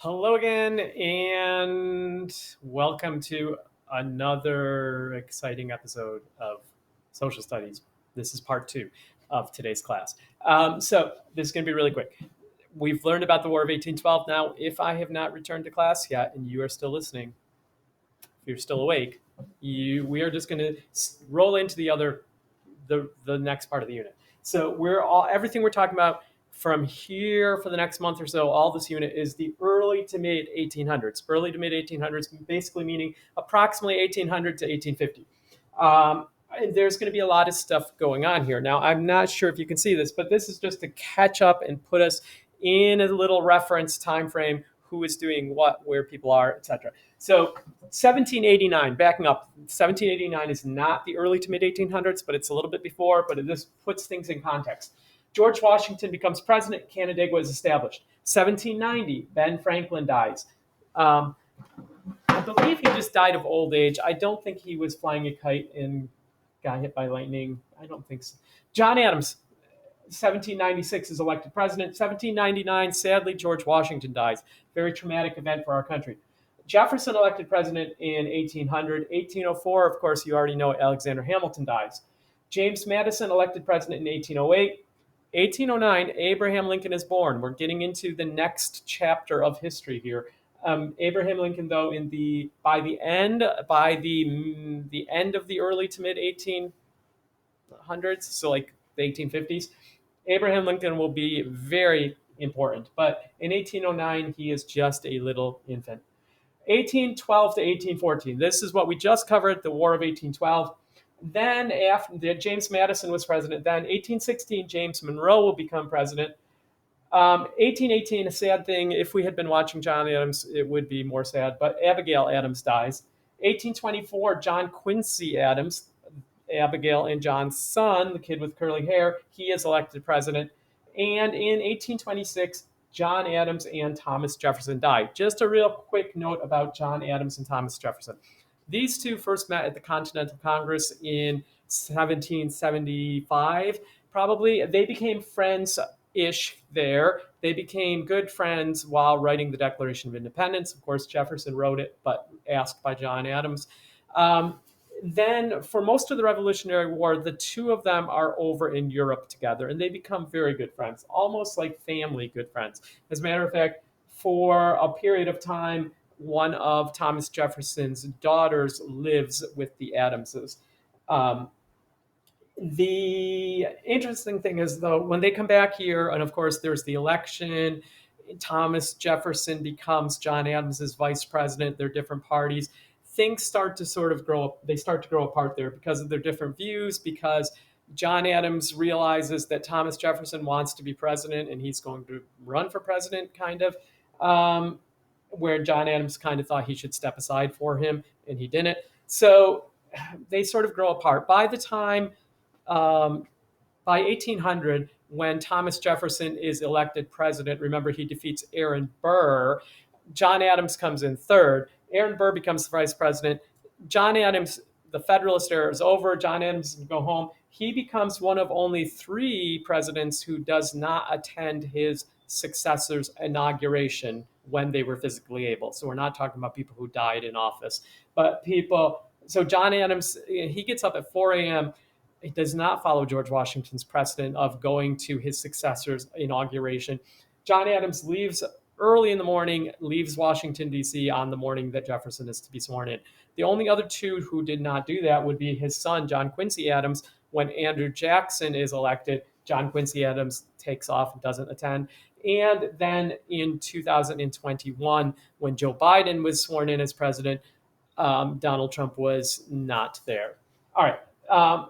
Hello again, and welcome to another exciting episode of Social Studies. This is part two of today's class. So, this is going to be really quick. We've learned about the War of 1812. Now, if I have not returned to class yet and you are still listening, if you're still awake, we are just going to roll into the next part of the unit. So everything we're talking about from here for the next month or so. All this unit is the early to mid 1800s. Early to mid 1800s, basically meaning approximately 1800 to 1850. And there's going to be a lot of stuff going on here. Now, I'm not sure if you can see this, but this is just to catch up and put us in a little reference time frame, who is doing what, where people are, etc. So 1789, backing up, 1789 is not the early to mid 1800s, but it's a little bit before, but this puts things in context. George Washington becomes president, Canandaigua is established. 1790, Ben Franklin dies. Um, I believe he just died of old age. I don't think he was flying a kite and got hit by lightning. I don't think so. John Adams, 1796 is elected president. 1799, sadly, George Washington dies. Very traumatic event for our country. Jefferson elected president in 1800. 1804, of course, you already know Alexander Hamilton dies. James Madison elected president in 1808. 1809, Abraham Lincoln is born. We're getting into the next chapter of history here. Abraham Lincoln, though, by the end of the early to mid 1800s, so like the 1850s, Abraham Lincoln will be very important. But in 1809, he is just a little infant. 1812 to 1814. This is what we just covered, the War of 1812. Then, after James Madison was president, then 1816, James Monroe will become president. 1818, a sad thing. If we had been watching John Adams, it would be more sad. But Abigail Adams dies. 1824, John Quincy Adams, Abigail and John's son, the kid with curly hair, he is elected president. And in 1826, John Adams and Thomas Jefferson died. Just a real quick note about John Adams and Thomas Jefferson. These two first met at the Continental Congress in 1775, probably. They became friends ish there. They became good friends while writing the Declaration of Independence. Of course, Jefferson wrote it, but asked by John Adams. Then, for most of the Revolutionary War, the two of them are over in Europe together, and they become very good friends, almost like family good friends. As a matter of fact, for a period of time, one of Thomas Jefferson's daughters lives with the Adamses. Um, the interesting thing is, though, when they come back here, and of course, there's the election. Thomas Jefferson becomes John Adams's vice president. They're different parties. Things start to sort of grow up. They start to grow apart there because of their different views. Because John Adams realizes that Thomas Jefferson wants to be president, and he's going to run for president, kind of. Where John Adams kind of thought he should step aside for him, and he didn't. So they sort of grow apart. Um, by 1800, when Thomas Jefferson is elected president, remember he defeats Aaron Burr. John Adams comes in third. Aaron Burr becomes the vice president. John Adams, the Federalist era is over. John Adams can go home. He becomes one of only three presidents who does not attend his successor's inauguration when they were physically able. So we're not talking about people who died in office, but people. So John Adams, he gets up at 4 a.m. He does not follow George Washington's precedent of going to his successor's inauguration. John Adams leaves early in the morning, leaves Washington, D.C. on the morning that Jefferson is to be sworn in. The only other two who did not do that would be his son, John Quincy Adams. When Andrew Jackson is elected, John Quincy Adams takes off and doesn't attend. And then in 2021, when Joe Biden was sworn in as president, Donald Trump was not there. All right.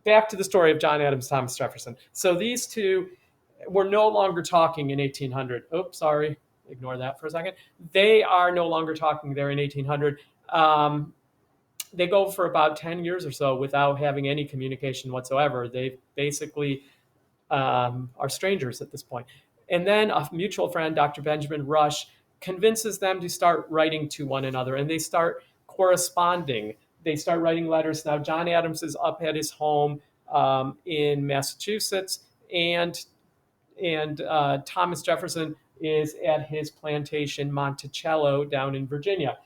Back to the story of John Adams, Thomas Jefferson. So these two were no longer talking in 1800. Oops, sorry. Ignore that for a second. They are no longer talking there in 1800. They go for about 10 years or so without having any communication whatsoever. They basically are strangers at this point. And then a mutual friend, Dr. Benjamin Rush, convinces them to start writing to one another, and they start corresponding. They start writing letters. Now, John Adams is up at his home in Massachusetts, and Thomas Jefferson is at his plantation Monticello down in Virginia.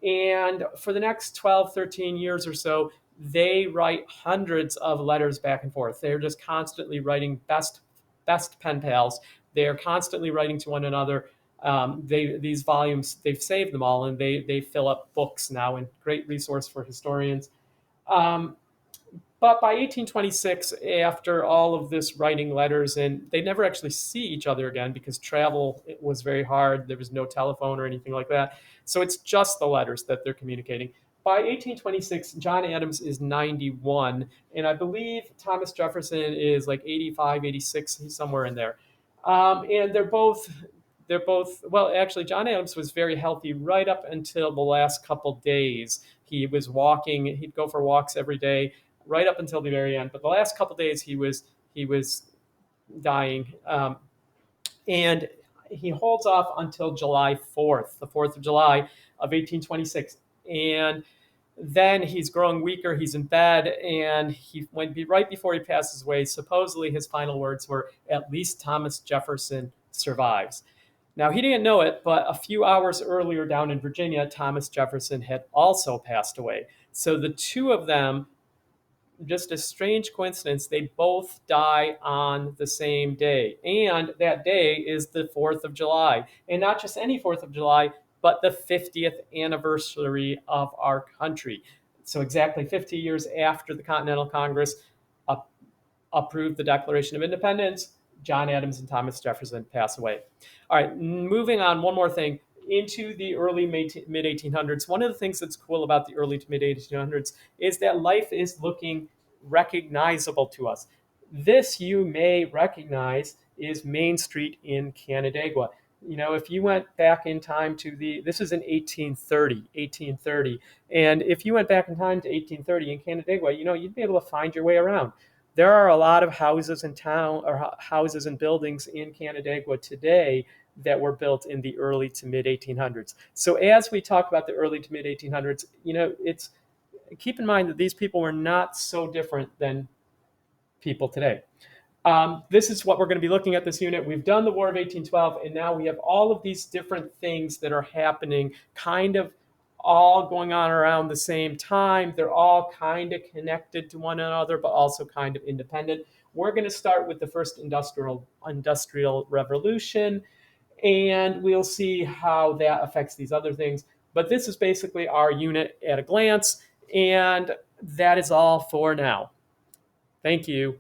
And for the next 12, 13 years or so, they write hundreds of letters back and forth. They're just constantly writing best pen pals. They are constantly writing to one another. These volumes, they've saved them all, and they fill up books now, and great resource for historians. Um, but by 1826, after all of this writing letters, and they never actually see each other again because travel was very hard. There was no telephone or anything like that. So it's just the letters that they're communicating. By 1826, John Adams is 91, and I believe Thomas Jefferson is like 85, 86. He's somewhere in there. And they're both well, actually John Adams was very healthy right up until the last couple days. He was walking, he'd go for walks every day right up until the very end. But the last couple days, he was dying, and he holds off until July 4th, the 4th of July of 1826, and then he's growing weaker. He's in bed, and right before he passes away, supposedly his final words were, "At least Thomas Jefferson survives." Now, he didn't know it, but a few hours earlier down in Virginia, Thomas Jefferson had also passed away. So the two of them, just a strange coincidence, they both die on the same day. And that day is the 4th of July. And not just any 4th of July, but the 50th anniversary of our country. So, exactly 50 years after the Continental Congress approved the Declaration of Independence, John Adams and Thomas Jefferson pass away. All right, moving on, one more thing. Into the early mid 1800s, one of the things that's cool about the early to mid 1800s is that life is looking recognizable to us. This you may recognize is Main Street in Canandaigua. You know, if you went back in time this is in 1830, and if you went back in time to 1830 in Canandaigua, you'd be able to find your way around. There are a lot of houses in town, or houses and buildings in Canandaigua today that were built in the early to mid 1800s. So as we talk about the early to mid 1800s, it's keep in mind that these people were not so different than people today. This is what we're going to be looking at this unit. We've done the War of 1812, and now we have all of these different things that are happening, kind of all going on around the same time. They're all kind of connected to one another, but also kind of independent. We're going to start with the first industrial revolution, and we'll see how that affects these other things. But this is basically our unit at a glance, and that is all for now. Thank you.